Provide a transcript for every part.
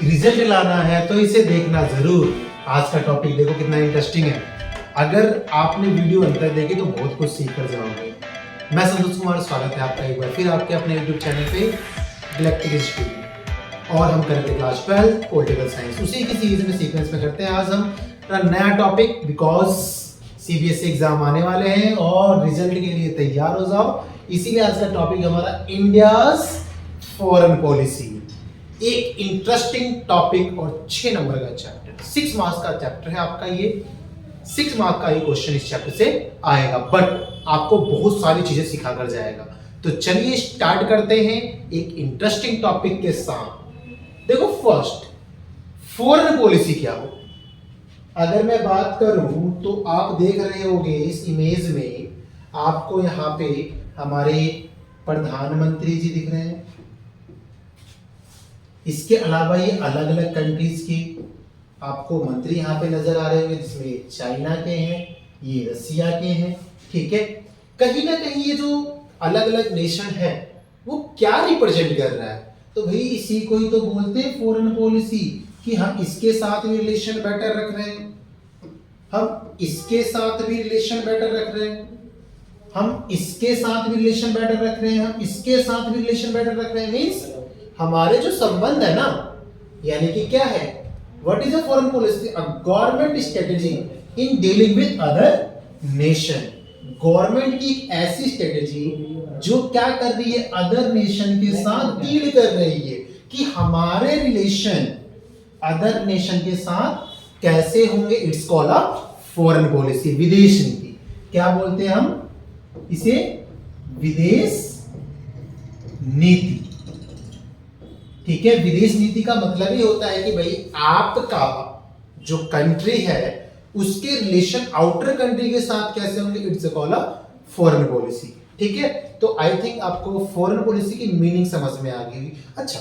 Result लाना है तो इसे देखना जरूर। आज का टॉपिक देखो कितना इंटरेस्टिंग है। अगर आपने वीडियो अंत तक देखी तो बहुत कुछ सीख कर जाओगे। मैं संतोष कुमार, स्वागत है आपका एक बार फिर आपके अपने यूट्यूब चैनल पे गैलेक्टिक इंस्टीट्यूट में। और हम करते क्लास 12 पॉलिटिकल साइंस, उसी की सीरीज में सीक्वेंस में करते हैं। आज हम नया टॉपिक, बिकॉज सीबीएसई एग्जाम आने वाले हैं और रिजल्ट के लिए तैयार हो जाओ। इसीलिए आज का टॉपिक हमारा इंडियाज फॉरेन पॉलिसी। एक इंटरेस्टिंग टॉपिक और 6 नंबर का चैप्टर, 6 मार्क्स का चैप्टर है आपका ये। 6 मार्क का ही क्वेश्चन इस चैप्टर से आएगा, बट आपको बहुत सारी चीजें सिखा कर जाएगा। तो चलिए स्टार्ट करते हैं एक इंटरेस्टिंग टॉपिक के साथ। देखो, फर्स्ट, फॉरेन पॉलिसी क्या हो। अगर मैं बात करूं तो आप देख रहे होंगे इस इमेज में, आपको यहाँ पे हमारे प्रधानमंत्री जी दिख रहे हैं। इसके अलावा ये अलग अलग कंट्रीज के आपको मंत्री यहाँ पे नजर आ रहे होंगे, जिसमें चाइना के हैं, ये रसिया के हैं। ठीक है, कहीं ना कहीं ये जो अलग अलग नेशन है वो क्या रिप्रेजेंट कर रहा है, तो भाई इसी को ही तो बोलते हैं फॉरेन पॉलिसी। कि हम इसके साथ भी रिलेशन बेटर रख रहे हैं, हम इसके साथ भी रिलेशन बेटर रख रहे हैं, हम इसके साथ भी रिलेशन बेटर रख रहे हैं, हम इसके साथ भी रिलेशन बेटर रख रहे हैं। मींस हमारे जो संबंध है ना, यानी कि क्या है, what is a foreign policy? A government strategy in dealing with other nation. Government की एक ऐसी स्ट्रेटेजी जो क्या कर रही है, अदर नेशन के साथ डील कर रही है कि हमारे रिलेशन अदर नेशन के साथ कैसे होंगे। It's called a foreign policy, विदेश नीति। क्या बोलते हैं हम इसे? विदेश नीति। ठीक है, विदेश नीति का मतलब ही होता है कि भाई आपका जो कंट्री है उसके रिलेशन आउटर कंट्री के साथ कैसे होंगे। It's called a foreign policy. ठीक है, तो आई थिंक आपको फॉरेन पॉलिसी की मीनिंग समझ में आ गई। अच्छा,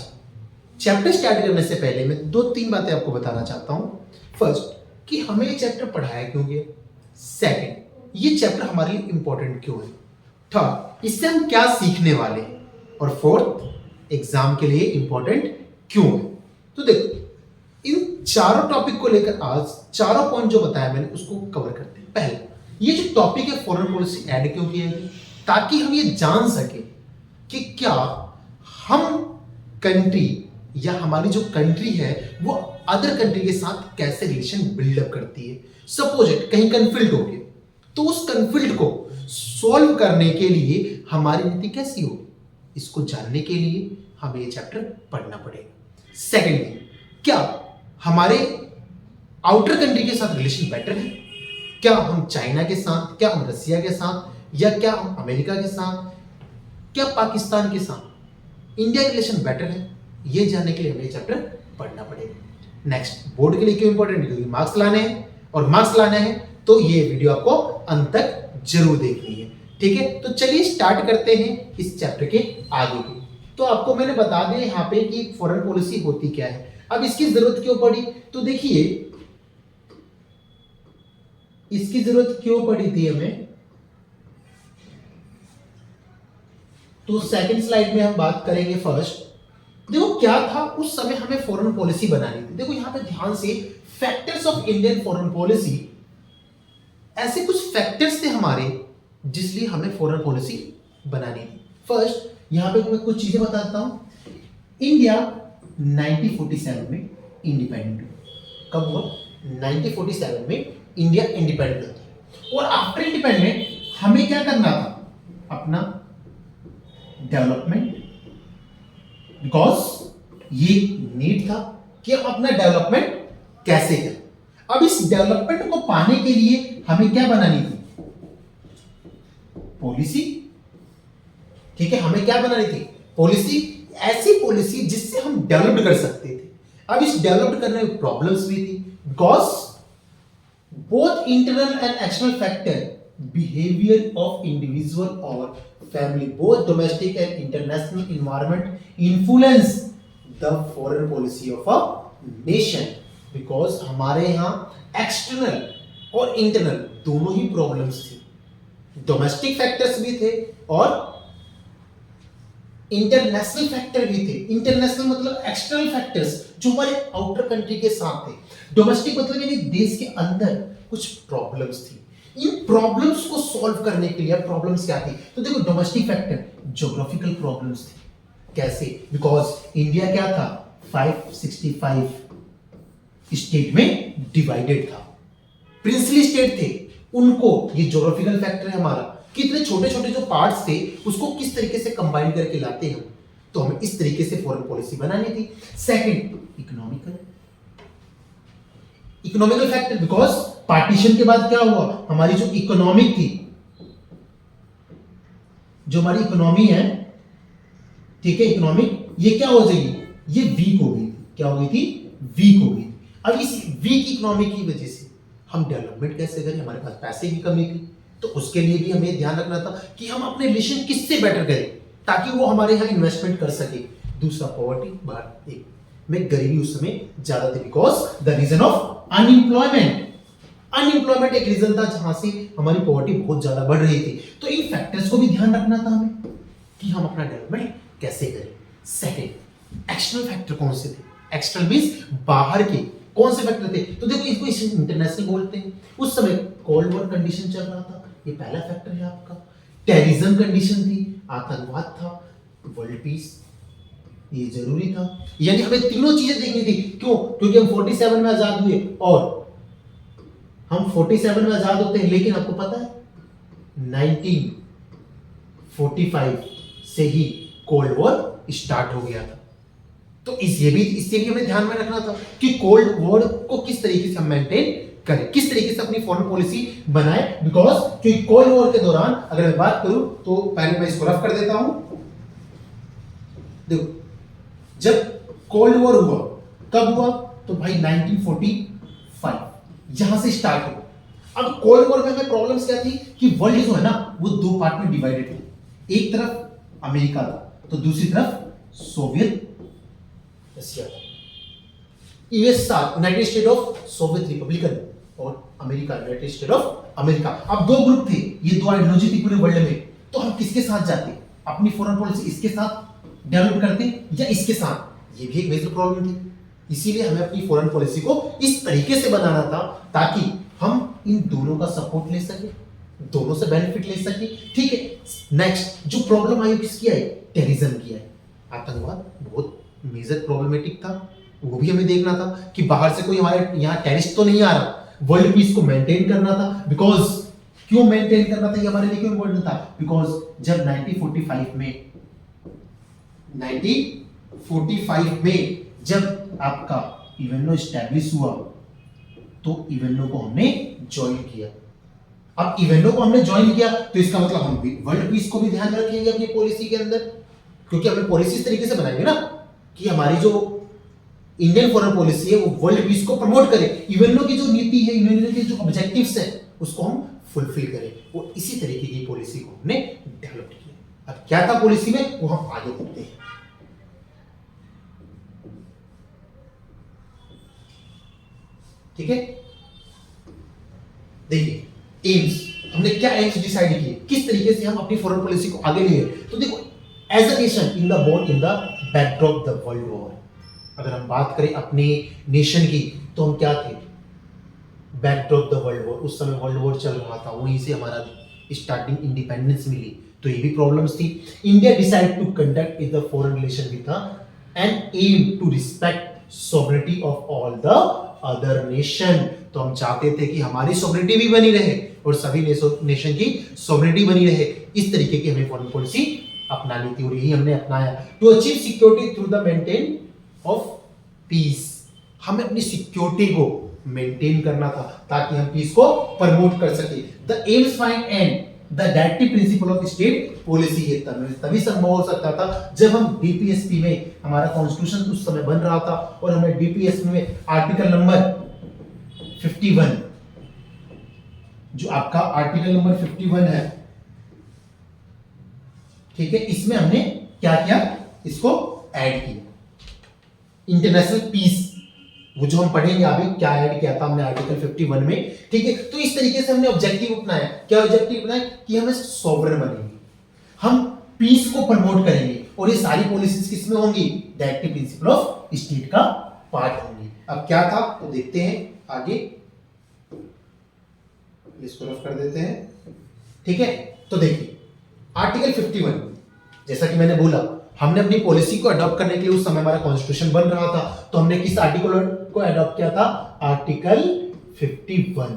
चैप्टर स्टार्ट करने से पहले मैं 2-3 बातें आपको बताना चाहता हूं। फर्स्ट, कि हमें ये चैप्टर पढ़ाया क्यों गया। सेकंड, ये चैप्टर हमारे लिए इंपॉर्टेंट क्यों है। थर्ड, इससे हम क्या सीखने वाले हैं। और फोर्थ, एग्जाम के लिए इंपॉर्टेंट क्यों है। तो देखो, इन चारों टॉपिक को लेकर आज चारों पॉइंट जो बताया मैंने उसको कवर करते हैं। पहले, ये जो टॉपिक है फॉरेन पॉलिसी ऐड क्यों किया गया, ताकि हम ये जान सके कि क्या हम कंट्री या हमारी जो कंट्री है वो अदर कंट्री के साथ कैसे रिलेशन बिल्डअप करती है। सपोज इट कहीं कंफ्लिक्ट हो गया, तो उस कंफ्लिक्ट को सॉल्व करने के लिए हमारी नीति कैसी होगी, इसको जानने के लिए हमें ये चैप्टर पढ़ना पड़ेगा। सेकेंडली, क्या हमारे आउटर कंट्री के साथ रिलेशन बेटर है, क्या हम चाइना के साथ, क्या हम रसिया के साथ, या क्या हम अमेरिका के साथ, क्या पाकिस्तान के साथ इंडिया के रिलेशन बेटर है, ये जानने के लिए हमें ये चैप्टर पढ़ना पड़ेगा। नेक्स्ट, बोर्ड के लिए क्यों इंपॉर्टेंट है, क्योंकि मार्क्स लाने हैं, और मार्क्स लाने हैं तो ये वीडियो आपको अंत तक जरूर देखनी है। ठीक है, तो चलिए स्टार्ट करते हैं इस चैप्टर के आगे की। तो आपको मैंने बता दिया यहाँ पे कि फॉरेन पॉलिसी होती क्या है। अब इसकी जरूरत क्यों पड़ी, तो देखिए इसकी जरूरत क्यों पड़ी थी हमें, तो सेकंड स्लाइड में हम बात करेंगे। फर्स्ट, देखो क्या था उस समय हमें फॉरेन पॉलिसी बनानी थी। देखो यहां पे ध्यान से, factors of Indian foreign policy, ऐसे कुछ फैक्टर्स थे हमारे जिसलिए हमें फॉरेन पॉलिसी बनानी थी। फर्स्ट, यहां पे मैं कुछ चीजें बताता हूं। इंडिया 1947 में इंडिपेंडेंट हुआ। कब हुआ? 1947 में इंडिया इंडिपेंडेंट हुआ। और आफ्टर इंडिपेंडेंट हमें क्या करना था, अपना डेवलपमेंट, बिकॉज ये नीड था कि हम अपना डेवलपमेंट कैसे करें। अब इस डेवलपमेंट को पाने के लिए हमें क्या बनानी थी, पॉलिसी। ठीक है, हमें क्या बनानी थी, पॉलिसी। ऐसी पॉलिसी जिससे हम डेवलप कर सकते थे। अब इस डेवलप करने में प्रॉब्लम्स भी थी, because both internal and external factor, behaviour of individual और family, both domestic and international environment influence the foreign policy of a nation. Because हमारे यहां एक्सटर्नल और इंटरनल दोनों ही प्रॉब्लम्स थी, डोमेस्टिक फैक्टर्स भी थे और इंटरनेशनल फैक्टर भी थे। इंटरनेशनल मतलब एक्सटर्नल फैक्टर्स जो हमारे आउटर कंट्री के साथ थे। डोमेस्टिक मतलब यानी देश के अंदर कुछ प्रॉब्लम्स थी। इन प्रॉब्लम्स को सॉल्व करने के लिए प्रॉब्लम्स क्या थी, तो देखो डोमेस्टिक फैक्टर ज्योग्राफिकल प्रॉब्लम्स थी। कैसे? बिकॉज इंडिया क्या था, 565 स्टेट में डिवाइडेड था, प्रिंसली स्टेट थे। उनको ये ज्योग्राफिकल फैक्टर है हमारा कि इतने छोटे छोटे जो पार्ट्स थे उसको किस तरीके से कंबाइन करके लाते हम, तो हमें इस तरीके से फॉरेन पॉलिसी बनानी थी। Second, economical factor, because partition के बाद क्या हुआ, हमारी जो इकोनॉमिक थी, जो हमारी इकोनॉमी है, ठीक है, इकोनॉमिक, ये क्या हो जाएगी, ये वीक हो गई थी। क्या हो गई थी? वीक हो गई। अब इस वीक इकोनॉमी की वजह से हम डेवलपमेंट कैसे करें, हमारे पास पैसे की कमी थी, तो उसके लिए भी हमें ध्यान रखना था कि हम अपने रिलेशन किससे बेटर करें ताकि वो हमारे यहाँ इन्वेस्टमेंट कर सके। दूसरा, पॉवर्टी, बाहर एक में गरीबी उस समय ज्यादा थी, because the reason of unemployment. Unemployment एक रीजन था जहां से हमारी पॉवर्टी बहुत ज्यादा बढ़ रही थी। तो इन फैक्टर्स को भी ध्यान रखना था हमें कि हम अपना डेवलपमेंट कैसे करें। सेकेंड, एक्सटर्नल फैक्टर कौन से थे? एक्सटर्नल मींस बाहर के कौन से फैक्टर थे, तो देखो इसको इंटरनेशनल बोलते हैं। उस समय कोल्ड वॉर कंडीशन चल रहा था, ये पहला फैक्टर है आपका। टेररिज्म कंडीशन थी, आतंकवाद था, वर्ल्ड पीस, ये जरूरी था। यानी हमें तीनों चीजें देखनी थी। क्यों? क्योंकि हम 47 में आजाद हुए, और हम 47 में आजाद होते हैं, लेकिन आपको पता है 1945 से ही कोल्ड वॉर स्टार्ट हो गया था। तो इससे भी हमें ध्यान में रखना था कि कोल्ड वॉर को किस तरीके से हम मेंटेन करें, किस तरीके से अपनी फॉरेन पॉलिसी बनाए। बिकॉज क्योंकि कोल्ड वॉर के दौरान अगर मैं बात करूं तो पहले मैं इसको रफ कर देता हूं। देखो, जब कोल्ड वॉर हुआ, कब हुआ, तो भाई 1945 यहां से स्टार्ट हुआ। अब कोल्ड वॉर में हमें प्रॉब्लम्स क्या थी कि वर्ल्ड जो है ना वो दो पार्ट में डिवाइडेड थे। एक तरफ अमेरिका था, तो दूसरी तरफ सोवियत रशिया था। USSR, United State of Soviet Republican, और America, United State of America. अब दो ग्रुप थे, ये दो आइडियोलॉजी थी पूरे वर्ल्ड में। तो हम किसके साथ जाते? अपनी फॉरेन पॉलिसी इसके साथ डेवलप करते या इसके साथ? ये भी एक मेजर प्रॉब्लम थी। इसीलिए हमें अपनी फॉरेन पॉलिसी को इस तरीके से बनाना था ताकि हम इन दोनों का सपोर्ट ले सके, दोनों से बेनिफिट ले सके। ठीक है। नेक्स्ट जो प्रॉब्लम आई किसकी आई? टेररिज्म की आई। आतंकवाद बहुत मेजर प्रॉब्लमेटिक था, वो भी हमें देखना था कि बाहर से कोई हमारे यहाँ टेररिस्ट तो नहीं आ रहा। वर्ल्ड पीस को मेंटेन करना था, बिकॉज क्यों मेंटेन करना था, ये हमारे लिए क्यों इंपॉर्टेंट था? बिकॉज जब 1945 में जब आपका यूएनओ एस्टैब्लिश हुआ, तो यूएनओ को हमने ज्वाइन किया। अब यूएनओ को हमने ज्वाइन किया तो इसका मतलब हम भी वर्ल्ड पीस को भी ध्यान रखेंगे अपनी पॉलिसी के अंदर, क्योंकि हमें पॉलिसी इस तरीके से बनाएंगे ना कि हमारी जो इंडियन फॉरेन पॉलिसी है वो वर्ल्ड पीस को प्रमोट करे। यूएनओ की जो नीति है, यूएनओ के जो ऑब्जेक्टिव्स है, उसको हम फुलफिल करें। वो इसी तरीके की पॉलिसी को हमने डेवलप किया। अब क्या था पॉलिसी में, वो हम आगे देखते हैं। ठीक है, देखिए एम्स, हमने क्या एम्स डिसाइड किए, किस तरीके से हम अपनी फॉरेन पॉलिसी को आगे लिए। तो देखो, as a nation in the born in the backdrop the world war, अगर हम बात करें अपने नेशन की, तो हम क्या थे? Backdrop the world war. उस समय वर्ल्ड वॉर चल रहा था, वहीं से हमारा स्टार्टिंग इंडिपेंडेंस मिली, तो ये भी प्रॉब्लम्स थी। India decide to conduct is the foreign relation with an aim to respect sovereignty of all the other nation. तो हम चाहते थे कि हमारी सॉवरेनिटी भी बनी रहे और सभी नेशन की सॉवरेनिटी बनी रहे। इस तरीके की हमें फॉरेन पॉलिसी अपनानी थी और यही हमने अपनाया। To achieve security through the maintain of peace, हमें अपनी सिक्योरिटी को मेंटेन करना था ताकि हम पीस को प्रमोट कर सके। The AIIMS find and the directive principle of state policy, ये तभी संभव हो सकता था जब हम डीपीएसपी में, हमारा कॉन्स्टिट्यूशन उस समय बन रहा था और हमें डीपीएसपी में आर्टिकल नंबर 51, जो आपका आर्टिकल नंबर 51 है, ठीक है, इसमें हमने क्या किया, इसको ऐड किया। इंटरनेशनल पीस, वो जो हम पढ़ेंगे अभी, क्या ऐड किया था हमने आर्टिकल 51 में। ठीक है, तो इस तरीके से हमने ऑब्जेक्टिव अपनाया। क्या ऑब्जेक्टिव अपनाया? कि हमें सॉवरेन बनेंगे, हम पीस को प्रमोट करेंगे और ये सारी पॉलिसीज किस में होंगी, डायरेक्टिव प्रिंसिपल ऑफ स्टेट का पार्ट होंगी। अब क्या था तो देखते हैं आगे, इसको रफ कर देते हैं, ठीक है। तो देखिए आर्टिकल 51, जैसा कि मैंने बोला हमने अपनी पॉलिसी को अडॉप्ट करने के लिए, उस समय हमारा कॉन्स्टिट्यूशन बन रहा था, तो हमने किस आर्टिकल को अडॉप्ट किया था, आर्टिकल 51,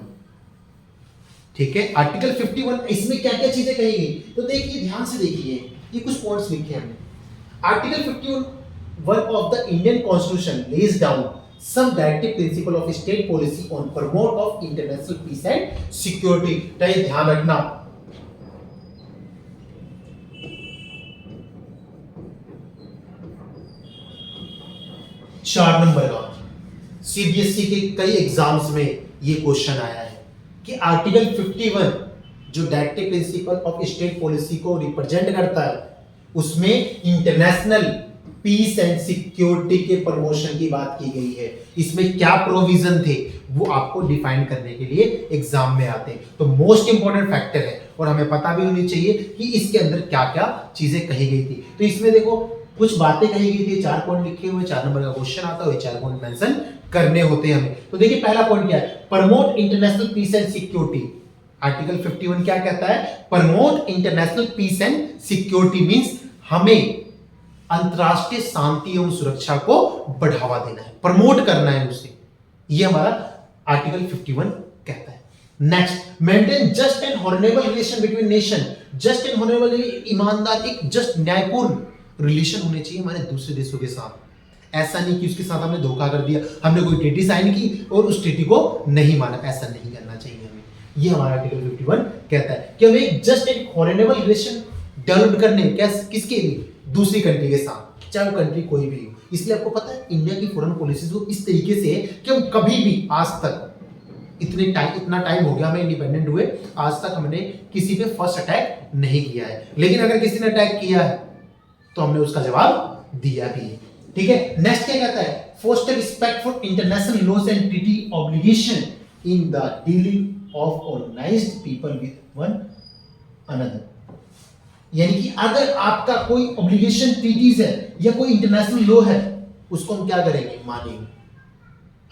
ठीक है। आर्टिकल 51 इसमें क्या क्या चीजें कही गई, तो देखिए ध्यान से देखिए, ये कुछ पॉइंट्स लिखे हमने। Article 51 of the Indian constitution lays down some directive principle of state policy on promote of international peace and security। तो ये ध्यान रखना, चार नंबर का सीबीएसई के कई एग्जाम्स में ये क्वेश्चन आया है कि आर्टिकल 51 जो directive principle of state policy को रिप्रेजेंट करता है, उसमें इंटरनेशनल पीस एंड सिक्योरिटी के प्रमोशन की बात की गई है। इसमें क्या प्रोविजन थे वो आपको डिफाइन करने के लिए एग्जाम में आते हैं, तो मोस्ट इंपॉर्टेंट फैक्टर है और हमें पता भी होनी चाहिए कि इसके अंदर क्या क्या चीजें कही गई थी। तो इसमें देखो कुछ बातें कही गई थी, 4 पॉइंट लिखे हुए, 4 नंबर का क्वेश्चन आता है, 4 पॉइंट मेंशन करने होते हैं हमें। तो देखिए पहला पॉइंट क्या है, promote international peace and security. Article 51 क्या कहता है, promote international peace and security means हमें अंतरराष्ट्रीय शांति एवं सुरक्षा को बढ़ावा देना है, प्रमोट करना है उसे, ये हमारा आर्टिकल 51 कहता है। Next, maintain just and honourable relation between nation. Just and honourable ईमानदार, एक जस्ट न्यायपूर्ण रिलेशन होने चाहिए हमारे दूसरे देशों के साथ। ऐसा नहीं कि उसके साथ हमने धोखा कर दिया, हमने कोई ट्रीटी साइन की और उस ट्रीटी को नहीं माना, ऐसा नहीं करना चाहिए हमें। ये हमारा आर्टिकल 51 कहता है कि हमें एक just and honourable relation develop करने, किसके लिए, दूसरी कंट्री के साथ, चाहे वो कंट्री कोई भी हो। इसलिए आपको पता है इंडिया की फॉरेन पॉलिसीज वो इस तरीके से है कि हम कभी भी आज तक इतना टाइम हो गया हमें इंडिपेंडेंट हुए, आज तक हमने किसी पे फर्स्ट अटैक नहीं किया है, लेकिन अगर किसी ने अटैक किया है तो हमने उसका जवाब दिया भी है, ठीक है। नेक्स्ट क्या कहता है, foster respect for international laws and treaty obligation in the dealing of organised people with one another. यानी कि अगर आपका कोई ऑब्लिगेशन ट्रीटीज है या कोई इंटरनेशनल लॉ है, उसको हम क्या करेंगे, मानेंगे,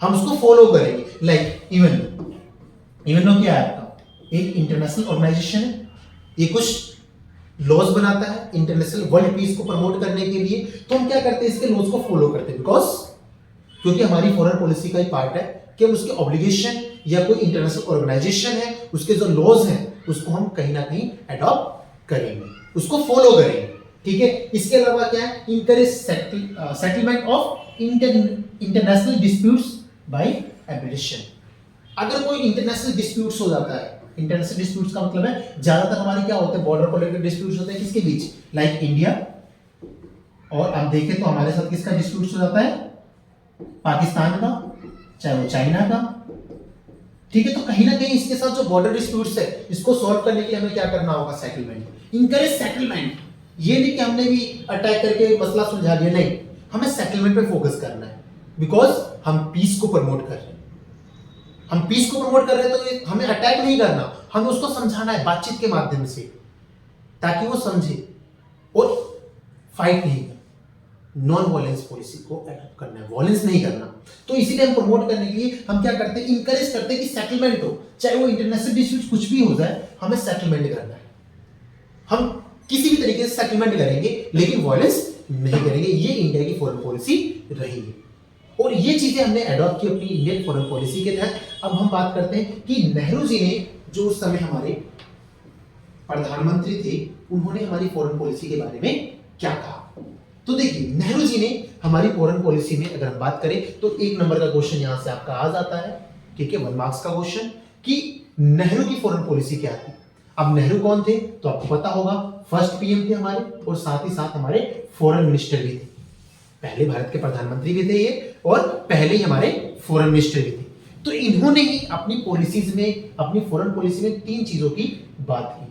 हम उसको फॉलो करेंगे। लाइक इवन लो क्या है आपका, एक इंटरनेशनल ऑर्गेनाइजेशन है, ये कुछ लॉज बनाता है इंटरनेशनल वर्ल्ड पीस को प्रमोट करने के लिए, तो हम क्या करते हैं, इसके लॉज को फॉलो करते हैं, बिकॉज क्योंकि हमारी फॉरेन पॉलिसी का ही पार्ट है कि हम उसके ऑब्लिगेशन या कोई इंटरनेशनल ऑर्गेनाइजेशन है उसके जो लॉज हैं उसको हम कहीं ना कहीं अडॉप्ट करेंगे, उसको फॉलो करेंगे, ठीक है। इसके अलावा क्या है, encourage settlement of international disputes by arbitration. अगर कोई इंटरनेशनल डिस्प्यूट्स हो जाता है, इंटरनेशनल डिस्प्यूट्स का मतलब है ज्यादातर हमारे क्या होते हैं, बॉर्डर को लेकर डिस्प्यूट्स होते हैं, किसके बीच, लाइक इंडिया, और अब देखें तो हमारे साथ किसका डिस्प्यूट्स हो जाता है, पाकिस्तान का, चाहे वो चाइना का, ठीक है। तो कहीं ना कहीं इसके साथ जो बॉर्डर डिस्प्यूट्स है इसको सॉल्व करने के लिए हमें क्या करना होगा, सेटलमेंट, इंकरेज सेटलमेंट। ये नहीं कि हमने भी अटैक करके मसला सुलझा दिया, नहीं, हमें सेटलमेंट पे फोकस करना है, बिकॉज हम पीस को प्रमोट कर रहे हैं, हम पीस को प्रमोट कर रहे हैं, तो हमें अटैक नहीं करना, हमें उसको समझाना है बातचीत के माध्यम से, ताकि वो समझे और फाइट नहीं करना, नॉन वायलेंस पॉलिसी को अडॉप्ट करना है, वायलेंस नहीं करना। तो इसीलिए हम प्रमोट करने के लिए हम क्या करते हैं, इंकरेज करते हैं कि सेटलमेंट हो, चाहे वो इंटरनेशनल डिस्प्यूट कुछ भी हो जाए, हमें सेटलमेंट करना है, हम किसी भी तरीके से सेटलमेंट करेंगे लेकिन वायलेंस नहीं करेंगे। ये इंडिया की फॉरेन पॉलिसी रही है और ये चीजें हमने अडॉप्ट की अपनी इंडियन फॉरेन पॉलिसी के तहत। अब हम बात करते हैं कि नेहरू जी ने, जो उस समय हमारे प्रधानमंत्री थे, उन्होंने हमारी फॉरेन पॉलिसी के बारे में क्या कहा। तो देखिए नेहरू जी ने हमारी फॉरेन पॉलिसी में अगर हम बात करें तो 1 नंबर का क्वेश्चन यहां से आपका आ जाता है, ठीक है, 1 मार्क्स का क्वेश्चन, कि नेहरू की फॉरेन पॉलिसी क्या थी। अब नेहरू कौन थे तो आपको पता होगा, फर्स्ट पीएम थे हमारे और साथ ही साथ हमारे फॉरेन मिनिस्टर भी थे, पहले भारत के प्रधानमंत्री भी थे ये और पहले ही हमारे फॉरेन मिनिस्टर भी थे। तो इन्होंने ही अपनी पॉलिसीज में, अपनी फॉरेन पॉलिसी में 3 चीजों की बात की,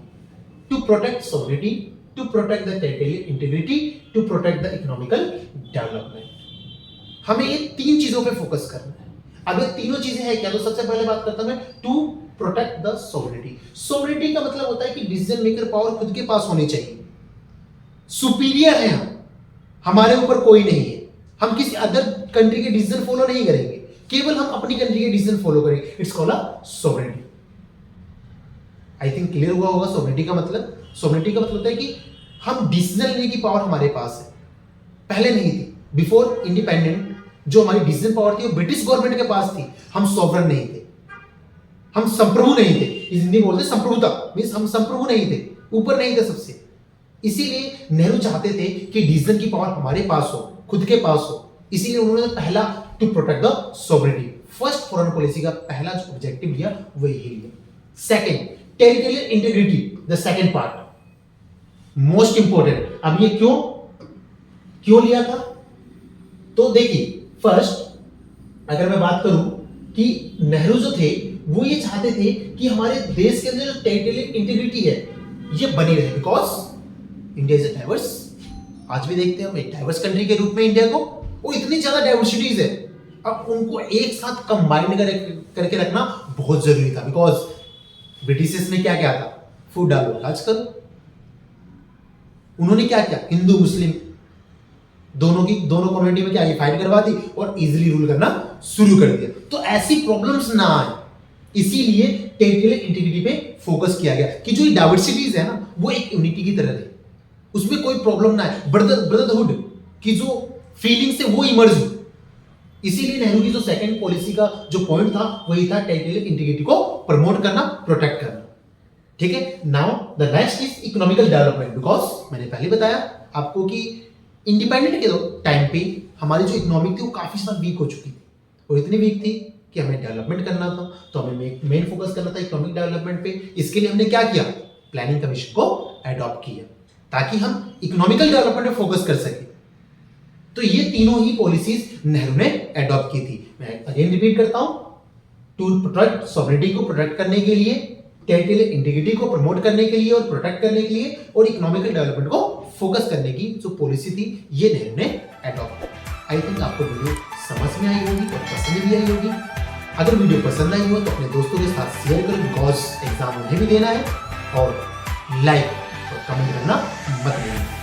to protect sovereignty, to protect the territorial integrity, to protect the economical development. हमें ये 3 चीजों पे फोकस करना है। अब ये तीनों चीजें हैं क्या, तो सबसे पहले बात करता हूं मैं to protect the sovereignty. Sovereignty का मतलब होता है कि डिसीजन मेकर पावर खुद के पास होनी चाहिए, सुपीरियर है हम, हमारे ऊपर कोई नहीं है, हम किसी अदर कंट्री के डिसीजन फॉलो नहीं करेंगे, केवल हम अपनी कंट्री के डिसीजन फॉलो करेंगे। It's called a sovereignty. I think clear हुआ होगा सॉवरेनिटी का मतलब। सॉवरेनिटी का मतलब होता है कि हम डिसीजन लेने की पावर हमारे पास है, पहले नहीं थी। बिफोर इंडिपेंडेंट जो हमारी डिसीजन पावर थी वो ब्रिटिश गवर्नमेंट के पास थी, हम सॉवरन नहीं थे, हम संप्रभु नहीं थे। हिंदी बोलते संप्रभुता, मींस हम संप्रभु नहीं थे, ऊपर नहीं थे सबसे। इसीलिए नेहरू चाहते थे कि डिसीजन की पावर हमारे पास हो, खुद के पास हो। इसीलिए उन्होंने पहला to protect the sovereignty, first foreign policy का पहला जो ऑब्जेक्टिव लिया वो यही लिया। Second, territorial integrity, the second part most important. अब ये क्यों लिया था? तो देखिए, फर्स्ट अगर मैं बात करूं कि नेहरू जो थे वो ये चाहते थे कि हमारे देश के अंदर जो टेरिटोरियल इंटीग्रिटी है ये बनी रहे, because India is a diverse. आज भी देखते हैं हम एक डाइवर्स कंट्री के रूप में इंडिया को, वो इतनी ज्यादा डाइवर्सिटीज है, अब उनको एक साथ कंबाइन करके रखना बहुत जरूरी था। बिकॉज ब्रिटिशर्स ने क्या किया था, फूट डालो राज करो। उन्होंने क्या किया, हिंदू मुस्लिम दोनों कम्युनिटी में क्या फाइट करवा दी और इजीली रूल करना शुरू कर दिया। तो ऐसी प्रॉब्लम्स ना आए, इसीलिए टेरिटोरियल इंटीग्रिटी पे फोकस किया गया कि जो डाइवर्सिटीज है ना वो एक यूनिटी की तरह रहे, उसमें कोई प्रॉब्लम ना आए, ब्रदरहुड की जो फीलिंग्स है वो इमर्ज हो। इसीलिए नेहरू की जो सेकंड पॉलिसी का जो पॉइंट था वही था टेरिटोरियल इंटीग्रिटी को प्रमोट करना, प्रोटेक्ट करना। ठीक है, now the next is economical development. Because मैंने पहले बताया आपको कि इंडिपेंडेंट के टाइम पे हमारी जो इकोनॉमिक थी वो काफी ज्यादा वीक हो चुकी थी, और इतनी वीक थी कि हमें डेवलपमेंट करना था, तो हमें मेन फोकस करना था इकोनॉमिक डेवलपमेंट पे। इसके लिए हमने क्या किया, प्लानिंग कमीशन को एडॉप्ट किया ताकि हम इकोनॉमिकल डेवलपमेंट पे फोकस कर सके। तो ये तीनों ही पॉलिसीज नेहरू ने एडॉप्ट की थी। मैं अगेन रिपीट करता हूं, टू प्रोटेक्ट सॉवरेनिटी को प्रोटेक्ट करने के लिए, टेरिटोरियल इंटीग्रिटी को प्रमोट करने के लिए और प्रोटेक्ट करने के लिए, और इकोनॉमिकल डेवलपमेंट को फोकस करने की जो पॉलिसी थी ये नेहरू ने एडॉप्ट की। आई थिंक आपको वीडियो समझ में आई होगी और पसंद भी आई होगी। अगर वीडियो पसंद आई हो तो अपने दोस्तों के साथ शेयर करो, बिकॉज एग्जाम उन्हें भी देना है, और लाइक और कमेंट करना मत भूलना।